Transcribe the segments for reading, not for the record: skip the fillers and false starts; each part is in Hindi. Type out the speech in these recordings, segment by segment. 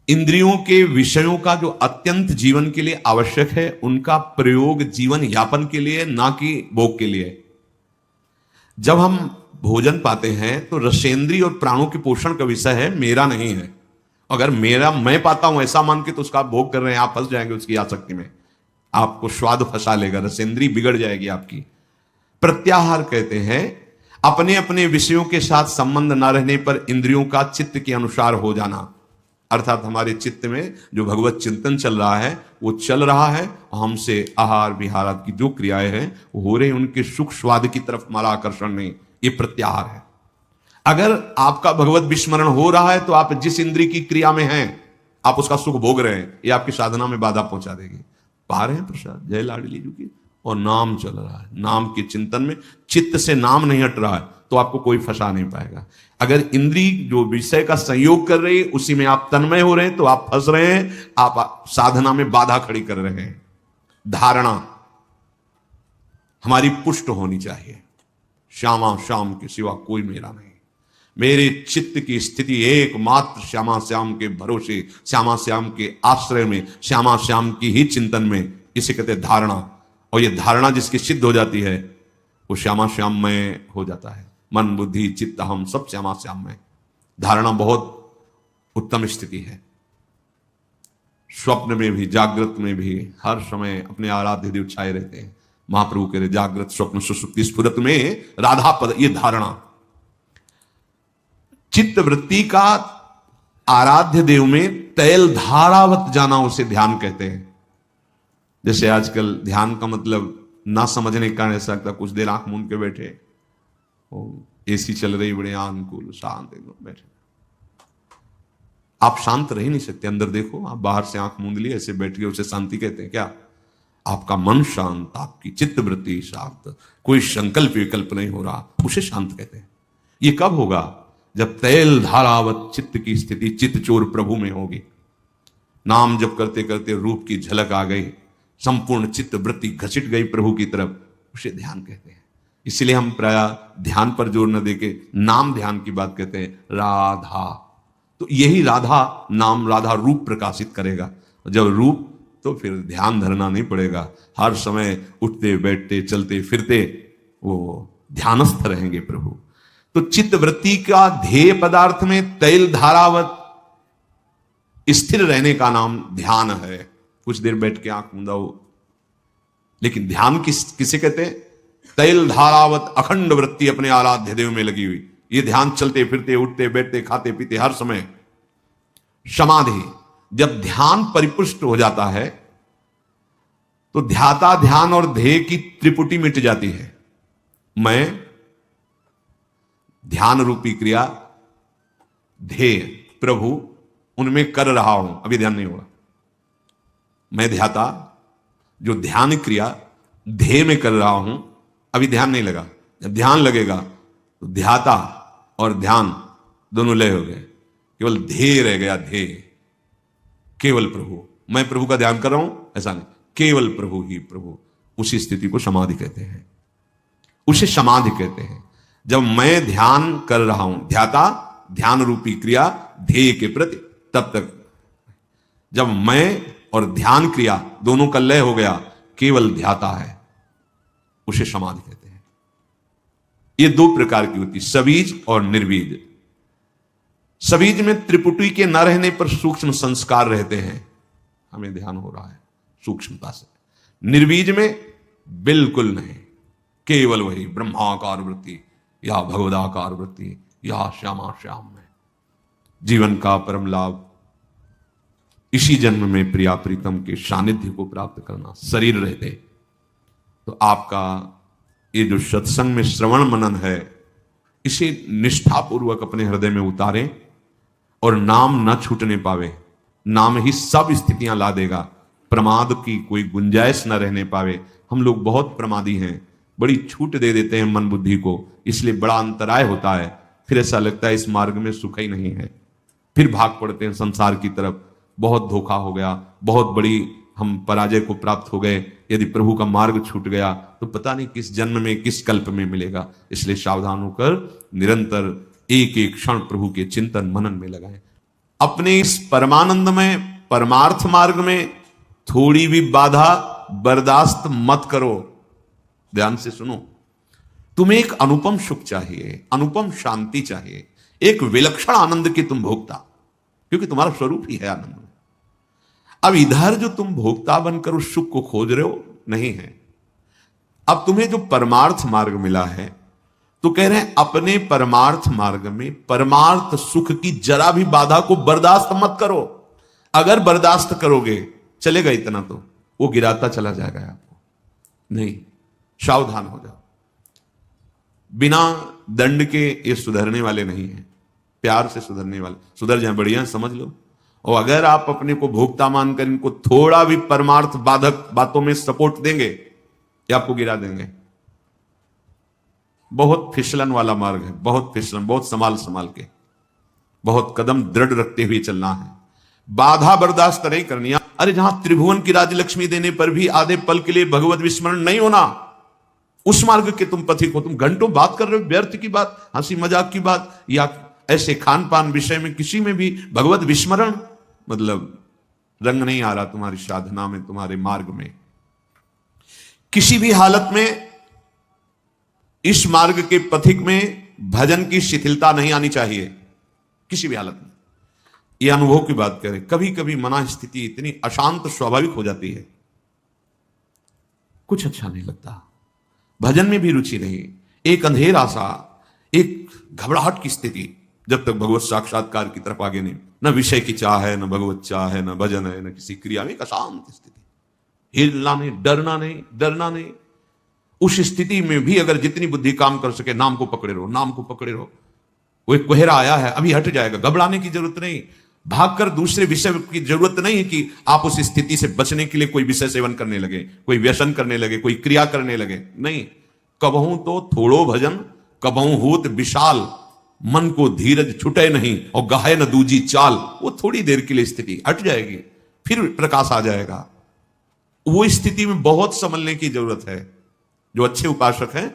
इंद्रियों के विषयों का जो अत्यंत जीवन के लिए आवश्यक है उनका प्रयोग जीवन यापन के लिए, ना कि भोग के लिए। जब हम भोजन पाते हैं तो रसेंद्रिय और प्राणों के पोषण का विषय है, मेरा नहीं है। अगर मेरा मैं पाता हूं ऐसा मान के तो उसका भोग कर रहे हैं, आप फंस जाएंगे उसकी आसक्ति में, आपको स्वाद फंसा लेगा, रसेंद्रिय बिगड़ जाएगी आपकी। प्रत्याहार कहते हैं अपने अपने विषयों के साथ संबंध न रहने पर इंद्रियों का चित्त के अनुसार हो जाना, अर्थात हमारे चित्त में जो भगवत चिंतन चल रहा है वो चल रहा है, हमसे आहार विहार आदि की जो क्रियाएं हैं वो हो रही, उनके सुख स्वाद की तरफ हमारा आकर्षण नहीं, ये प्रत्याहार है। अगर आपका भगवत विस्मरण हो रहा है तो आप जिस इंद्रिय की क्रिया में हैं आप उसका सुख भोग रहे हैं, ये आपकी साधना में बाधा पहुंचा देगी। पा रहे हैं प्रसाद जय लाडली जी की, और नाम चल रहा है, नाम के चिंतन में चित्त से नाम नहीं हट रहा है तो आपको कोई फंसा नहीं पाएगा। अगर इंद्री जो विषय का संयोग कर रही है उसी में आप तन्मय हो रहे हैं तो आप फंस रहे हैं, आप साधना में बाधा खड़ी कर रहे हैं। धारणा हमारी पुष्ट होनी चाहिए, श्यामा श्याम के सिवा कोई मेरा नहीं, मेरे चित्त की स्थिति एकमात्र श्यामा श्याम के भरोसे, श्यामा श्याम के आश्रय में, श्यामा श्याम की ही चिंतन में, इसे कहते हैं धारणा। और ये धारणा जिसकी सिद्ध हो जाती है वो श्यामा श्याम में हो जाता है, मन बुद्धि चित्त हम सब श्यामा श्याम में। धारणा बहुत उत्तम स्थिति है। स्वप्न में भी जागृत में भी हर समय अपने आराध्य देव छाए रहते हैं। महाप्रभु कह रहे जागृत स्वप्न सुषुप्ति स्फुरत में राधा पद, ये धारणा। चित्त वृत्ति का आराध्य देव में तैल धारावत जाना उसे ध्यान कहते हैं। जैसे आजकल ध्यान का मतलब ना समझने का ऐसा लगता, कुछ देर आंख मूंद के बैठे, एसी चल रही बड़े अनुकूल शांत एकदम बैठे, आप शांत रह नहीं सकते। अंदर देखो, आप बाहर से आंख मूंद ली ऐसे बैठ गए, उसे शांति कहते हैं क्या? आपका मन शांत, आपकी चित्त वृत्ति शांत, कोई संकल्प विकल्प नहीं हो रहा, उसे शांत कहते हैं। ये कब होगा? जब तैल धारावत चित्त की स्थिति चित्त चोर प्रभु में होगी। नाम जप करते करते रूप की झलक आ गई, संपूर्ण चित्त वृत्ति घसीट गई प्रभु की तरफ, उसे ध्यान कहते हैं। इसलिए हम प्राय ध्यान पर जोर न देके नाम ध्यान की बात कहते हैं। राधा, तो यही राधा नाम, राधा रूप प्रकाशित करेगा। जब रूप, तो फिर ध्यान धरना नहीं पड़ेगा, हर समय उठते बैठते चलते फिरते वो ध्यानस्थ रहेंगे प्रभु। तो चित्त वृत्ति का ध्येय पदार्थ में तैल धारावत स्थिर रहने का नाम ध्यान है। कुछ देर बैठ के आंख मूंदा हो, लेकिन ध्यान किसे कहते हैं? तैल धारावत अखंड वृत्ति अपने आराध्य देव में लगी हुई, ये ध्यान चलते फिरते उठते बैठते खाते पीते हर समय। समाधि, जब ध्यान परिपुष्ट हो जाता है तो ध्याता ध्यान और ध्येय की त्रिपुटी मिट जाती है। मैं ध्यान रूपी क्रिया, ध्येय प्रभु, उनमें कर रहा हूं, अभी ध्यान नहीं होगा। मैं ध्याता, जो ध्येय क्रिया ध्येय में कर रहा हूं, अभी ध्यान नहीं लगा। जब ध्यान लगेगा तो ध्याता और ध्यान दोनों लय हो गए, केवल ध्येय रह गया। ध्येय केवल प्रभु, मैं प्रभु का ध्यान कर रहा हूं ऐसा नहीं, केवल प्रभु ही प्रभु। उसी स्थिति को समाधि कहते हैं, उसे समाधि कहते हैं। जब मैं ध्यान कर रहा हूं, ध्याता ध्यान रूपी क्रिया ध्येय के प्रति, तब तक जब मैं और ध्यान क्रिया दोनों का लय हो गया, केवल ध्याता है, उसे समाधि कहते हैं। ये दो प्रकार की होती, सबीज और निर्बीज। सबीज में त्रिपुटी के न रहने पर सूक्ष्म संस्कार रहते हैं, हमें ध्यान हो रहा है सूक्ष्मता से। निर्बीज में बिल्कुल नहीं, केवल वही ब्रह्माकार वृत्ति या भगवदाकार वृत्ति या श्यामा श्याम में। जीवन का परम लाभ इसी जन्म में प्रिया प्रीतम के सानिध्य को प्राप्त करना। शरीर रहते तो आपका ये जो सत्संग में श्रवण मनन है, इसे निष्ठापूर्वक अपने हृदय में उतारें और नाम न छूटने पावे। नाम ही सब स्थितियां ला देगा, प्रमाद की कोई गुंजाइश न रहने पावे। हम लोग बहुत प्रमादी हैं, बड़ी छूट दे देते हैं मन बुद्धि को, इसलिए बड़ा अंतराय होता है। फिर ऐसा लगता है इस मार्ग में सुख ही नहीं है, फिर भाग पड़ते हैं संसार की तरफ। बहुत धोखा हो गया, बहुत बड़ी हम पराजय को प्राप्त हो गए। यदि प्रभु का मार्ग छूट गया तो पता नहीं किस जन्म में किस कल्प में मिलेगा। इसलिए सावधान होकर निरंतर एक एक क्षण प्रभु के चिंतन मनन में लगाएं। अपने इस परमानंद में, परमार्थ मार्ग में थोड़ी भी बाधा बर्दाश्त मत करो। ध्यान से सुनो, तुम्हें एक अनुपम सुख चाहिए, अनुपम शांति चाहिए, एक विलक्षण आनंद की तुम भोक्ता, क्योंकि तुम्हारा स्वरूप ही है आनंद। अब इधर जो तुम भोक्ता बनकर उस सुख को खोज रहे हो, नहीं है। अब तुम्हें जो परमार्थ मार्ग मिला है, तो कह रहे हैं अपने परमार्थ मार्ग में परमार्थ सुख की जरा भी बाधा को बर्दाश्त मत करो। अगर बर्दाश्त करोगे, चलेगा इतना तो वो गिराता चला जाएगा आपको। नहीं, सावधान हो जाओ। बिना दंड के ये सुधरने वाले नहीं है, प्यार से सुधरने वाले। सुधर जाए बढ़िया, समझ लो। और अगर आप अपने को भोक्ता मानकर इनको थोड़ा भी परमार्थ बाधक बातों में सपोर्ट देंगे, ये आपको गिरा देंगे। बहुत फिसलन वाला मार्ग है, बहुत फिसलन, बहुत संभाल संभाल के, बहुत कदम दृढ़ रखते हुए चलना है। बाधा बर्दाश्त नहीं करनी। अरे जहां त्रिभुवन की राजलक्ष्मी देने पर भी आधे पल के लिए भगवत विस्मरण नहीं होना, उस मार्ग के तुम पथिक हो। तुम घंटों बात कर रहे हो व्यर्थ की बात, हंसी मजाक की बात, या ऐसे खान पान विषय में किसी में भी भगवत विस्मरण, मतलब रंग नहीं आ रहा तुम्हारी साधना में, तुम्हारे मार्ग में। किसी भी हालत में इस मार्ग के पथिक में भजन की शिथिलता नहीं आनी चाहिए, किसी भी हालत में। यह अनुभव की बात करें, कभी कभी मना स्थिति इतनी अशांत स्वाभाविक हो जाती है, कुछ अच्छा नहीं लगता, भजन में भी रुचि नहीं, एक अंधेरा सा, एक घबराहट की स्थिति, जब तक भगवत साक्षात्कार की तरफ आगे नहीं। न विषय की चाह है, न भगवत चाह है, न भजन है, न किसी क्रिया में, एक अशांत स्थिति, हिलना नहीं, डरना नहीं, डरना नहीं। उस स्थिति में भी अगर जितनी बुद्धि काम कर सके, नाम को पकड़े रहो, नाम को पकड़े रहो। वो एक कोहरा आया है, अभी हट जाएगा, घबराने की जरूरत नहीं, भागकर दूसरे विषय की जरूरत नहीं कि आप उस स्थिति से बचने के लिए कोई विषय सेवन करने लगे, कोई व्यसन करने लगे, कोई क्रिया करने लगे। नहीं, कबहू तो थोड़ो भजन, कबहू होत विशाल, मन को धीरज छुटे नहीं, और गाहे न दूजी चाल। वो थोड़ी देर के लिए स्थिति हट जाएगी, फिर प्रकाश आ जाएगा। वो स्थिति में बहुत संभलने की जरूरत है। जो अच्छे उपासक हैं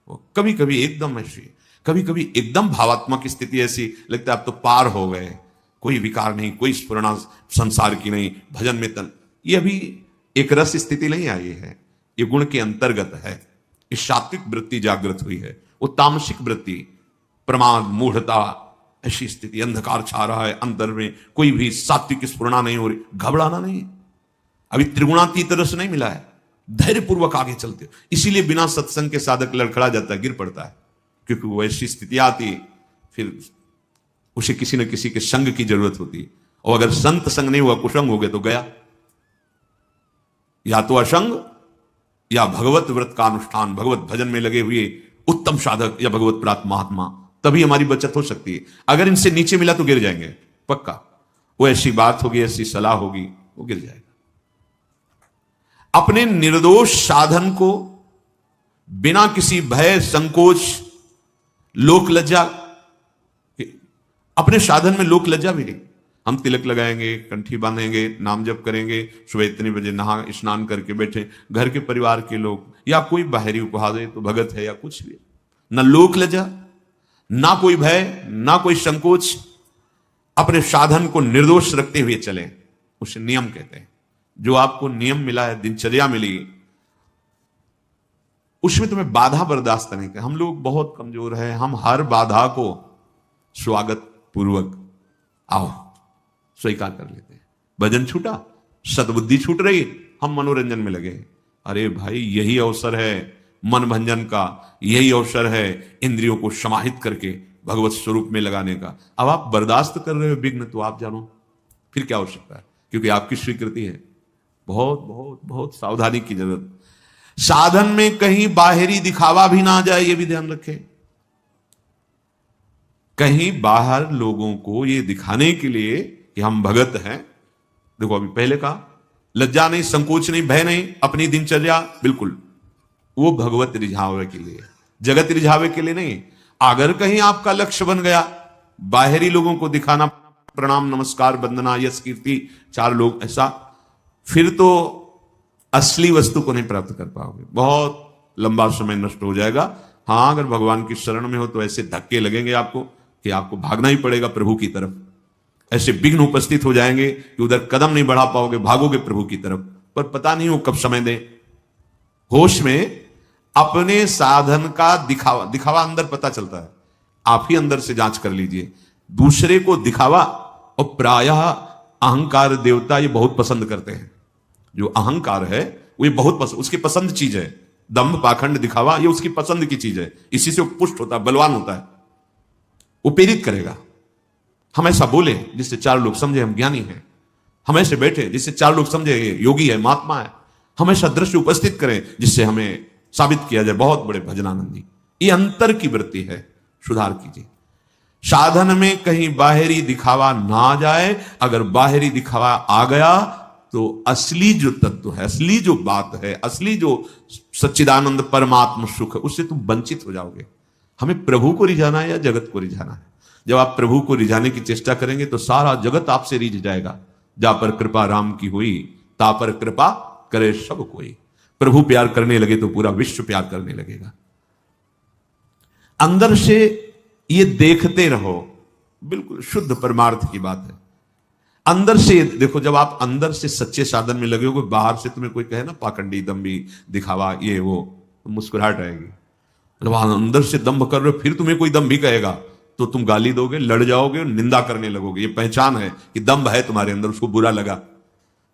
वो कभी कभी एकदम ऐसी, कभी कभी एकदम भावात्मक स्थिति ऐसी लगता है आप तो पार हो गए, कोई विकार नहीं, कोई स्फुरणा संसार की नहीं, भजन में तन। ये अभी एक रस स्थिति नहीं आई है, ये गुण के अंतर्गत है। इस सात्विक वृत्ति जागृत हुई है, वो तामसिक वृत्ति, प्रमाद, मूढ़ता, ऐसी स्थिति, अंधकार छा रहा है अंदर में, कोई भी सात्विक स्फुरणा नहीं हो रही, घबराना नहीं। अभी त्रिगुणातीत रस नहीं मिला है, धैर्यपूर्वक आगे चलते हो। इसीलिए बिना सत्संग के साधक लड़खड़ा जाता है, गिर पड़ता है, क्योंकि वो ऐसी स्थिति आती, फिर उसे किसी न किसी के संग की जरूरत होती है। और अगर संत संग नहीं हुआ, कुसंग हो गए तो गया। या तो असंग या भगवत व्रत का अनुष्ठान, भगवत भजन में लगे हुए उत्तम साधक या भगवत प्राप्त महात्मा, तभी हमारी बचत हो सकती है। अगर इनसे नीचे मिला तो गिर जाएंगे पक्का। वो ऐसी बात होगी, ऐसी सलाह होगी, वो गिर जाएगा। अपने निर्दोष साधन को बिना किसी भय, संकोच, लोक लज्जा, अपने साधन में लोक लज्जा भी नहीं। हम तिलक लगाएंगे, कंठी बांधेंगे, नाम जप करेंगे, सुबह इतने बजे नहा स्नान करके बैठे, घर के परिवार के लोग या कोई बाहरी उपहार दे तो भगत है या कुछ भी, ना लोक लज्जा, ना कोई भय, ना कोई संकोच। अपने साधन को निर्दोष रखते हुए चले, उसे नियम कहते हैं। जो आपको नियम मिला है, दिनचर्या मिली, उसमें तुम्हें बाधा बर्दाश्त नहीं कर। हम लोग बहुत कमजोर हैं, हम हर बाधा को स्वागत पूर्वक आओ स्वीकार कर लेते हैं। भजन छूटा, सद्बुद्धि छूट रही, हम मनोरंजन में लगे। अरे भाई, यही अवसर है मन भंजन का, यही अवसर है इंद्रियों को समाहित करके भगवत स्वरूप में लगाने का। अब आप बर्दाश्त कर रहे हो विघ्न, तो आप जानो फिर क्या हो सकता है, क्योंकि आपकी स्वीकृति है। बहुत बहुत बहुत सावधानी की जरूरत। साधन में कहीं बाहरी दिखावा भी ना आ जाए, ये भी ध्यान रखें। कहीं बाहर लोगों को ये दिखाने के लिए कि हम भगत हैं। देखो, अभी पहले कहा, लज्जा नहीं, संकोच नहीं, भय नहीं, अपनी दिनचर्या बिल्कुल, वो भगवत रिझावे के लिए, जगत रिझावे के लिए नहीं। अगर कहीं आपका लक्ष्य बन गया बाहरी लोगों को दिखाना, प्रणाम, नमस्कार, वंदना, यश, कीर्ति, चार लोग, ऐसा, फिर तो असली वस्तु को नहीं प्राप्त कर पाओगे, बहुत लंबा समय नष्ट हो जाएगा। हाँ, अगर भगवान की शरण में हो तो ऐसे धक्के लगेंगे आपको कि आपको भागना ही पड़ेगा प्रभु की तरफ। ऐसे विघ्न उपस्थित हो जाएंगे कि उधर कदम नहीं बढ़ा पाओगे, भागोगे प्रभु की तरफ, पर पता नहीं वो कब समय दे। होश में अपने साधन का दिखावा, दिखावा अंदर पता चलता है, आप ही अंदर से जांच कर लीजिए। दूसरे को दिखावा, और प्रायः अहंकार देवता ये बहुत पसंद करते हैं। जो अहंकार है वो ये बहुत पसंद, उसकी पसंद चीज है। दंभ, पाखंड, दिखावा ये उसकी पसंद की चीज है। इसी से वो पुष्ट होता है, बलवान होता है, वो प्रेरित करेगा। हम ऐसा बोले जिससे चार लोग समझे हम ज्ञानी हैं, हम ऐसे बैठे जिससे चार लोग समझे ये योगी है, महात्मा है। हम ऐसा दृश्य उपस्थित करें जिससे हमें साबित किया जाए बहुत बड़े भजनानंदी। ये अंतर की वृत्ति है, सुधार कीजिए। साधन में कहीं बाहरी दिखावा ना जाए। अगर बाहरी दिखावा आ गया तो असली जो तत्व है, असली जो बात है, असली जो सच्चिदानंद परमात्म सुख है, उससे तुम वंचित हो जाओगे। हमें प्रभु को रिझाना है या जगत को रिझाना है? जब आप प्रभु को रिझाने की चेष्टा करेंगे तो सारा जगत आपसे रिझ जाएगा। जा पर कृपा राम की हुई, ता पर कृपा करे सब कोई। प्रभु प्यार करने लगे तो पूरा विश्व प्यार करने लगेगा। अंदर से ये देखते रहो, बिल्कुल शुद्ध परमार्थ की बात है। अंदर से देखो, जब आप अंदर से सच्चे साधन में लगे हो, बाहर से तुम्हें कोई कहे ना पाखंडी, दम्भी, दिखावा, ये वो, तो मुस्कुराहट आएगी। जब अंदर से दम्भ कर रहे हो, फिर तुम्हें कोई दम्भी कहेगा तो तुम गाली दोगे, लड़ जाओगे, निंदा करने लगोगे। ये पहचान है कि दम्भ है तुम्हारे अंदर, उसको बुरा लगा।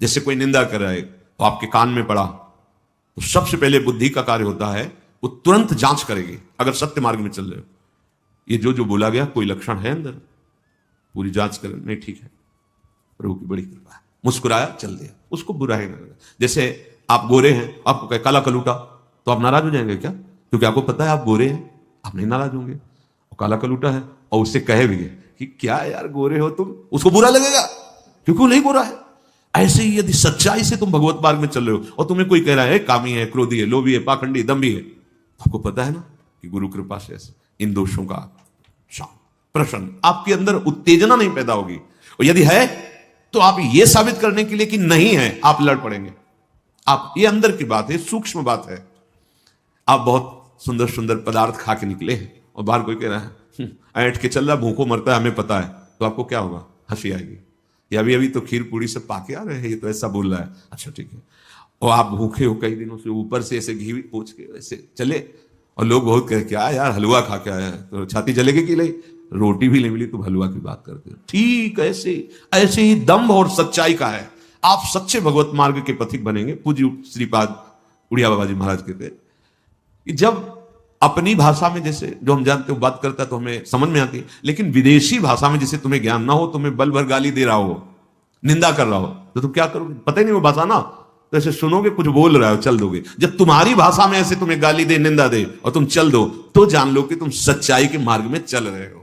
जैसे कोई निंदा कर रहा है तो आपके कान में पड़ा, तो सबसे पहले बुद्धि का कार्य होता है, वो तुरंत जांच करेगी। अगर सत्य मार्ग में चल रहे हो, ये जो बोला गया कोई लक्षण है अंदर, पूरी जांच कर, नहीं ठीक है, प्रभु की बड़ी कृपा है। मुस्कुराया, चल दिया, उसको बुरा ही नहीं लगा। जैसे आप गोरे हैं, आपको कहे काला कलूटा, तो आप नाराज हो जाएंगे क्या? क्योंकि आपको पता है आप गोरे हैं, आप नहीं नाराज होंगे। और काला कलूटा है और उससे कहे भी कि क्या यार गोरे हो तुम, उसको बुरा लगेगा क्योंकि वो नहीं गोरा है। ऐसे ही यदि सच्चाई से तुम भगवत मार्ग में चल रहे हो और तुम्हें कोई कह रहा है कामी है, क्रोधी है, लोभी है, पाखंडी, दम्भी है, तो आपको पता है ना कि गुरु कृपा से इन दोषों का शांत, प्रसन्न, आपके अंदर उत्तेजना नहीं पैदा होगी। और यदि है तो आप ये साबित करने के लिए कि नहीं है, आप लड़ पड़ेंगे। आप, ये अंदर की बात है, सूक्ष्म बात है। आप बहुत सुंदर सुंदर पदार्थ खा के निकले हैं और बाहर कोई कह रहा है ऐंठ के चल रहा, भूखों मरता है, हमें पता है, तो आपको क्या होगा? हंसी आएगी। ये अभी अभी तो खीर पूड़ी से पाके आ रहे हैं, ये तो ऐसा बोल रहा है, अच्छा ठीक है। और आप भूखे हो कई दिनों से, ऊपर से ऐसे घी पूछ के ऐसे चले, और लोग बहुत कहे क्या यार हलवा खा के आया है, तो छाती जलेगी कि नहीं, रोटी भी नहीं मिली तो हलवा की बात करते हो। ठीक ऐसे ही दम्भ और सच्चाई का है। आप सच्चे भगवत मार्ग के पथिक बनेंगे। पूज्य श्रीपाद उड़िया बाबा जी महाराज कहते हैं कि जब अपनी भाषा में जैसे जो हम जानते हो बात करता है तो हमें समझ में आती है, लेकिन विदेशी भाषा में जैसे तुम्हें ज्ञान ना हो, तुम्हें बल भर गाली दे रहा हो, निंदा कर रहा हो, तो तुम क्या करोगे? पता ही नहीं वो भाषा ना, तो ऐसे सुनोगे, कुछ बोल रहा हो, चल दोगे। जब तुम्हारी भाषा में ऐसे तुम्हें गाली दे, निंदा दे और तुम चल दो, तो जान लो कि तुम सच्चाई के मार्ग में चल रहे हो।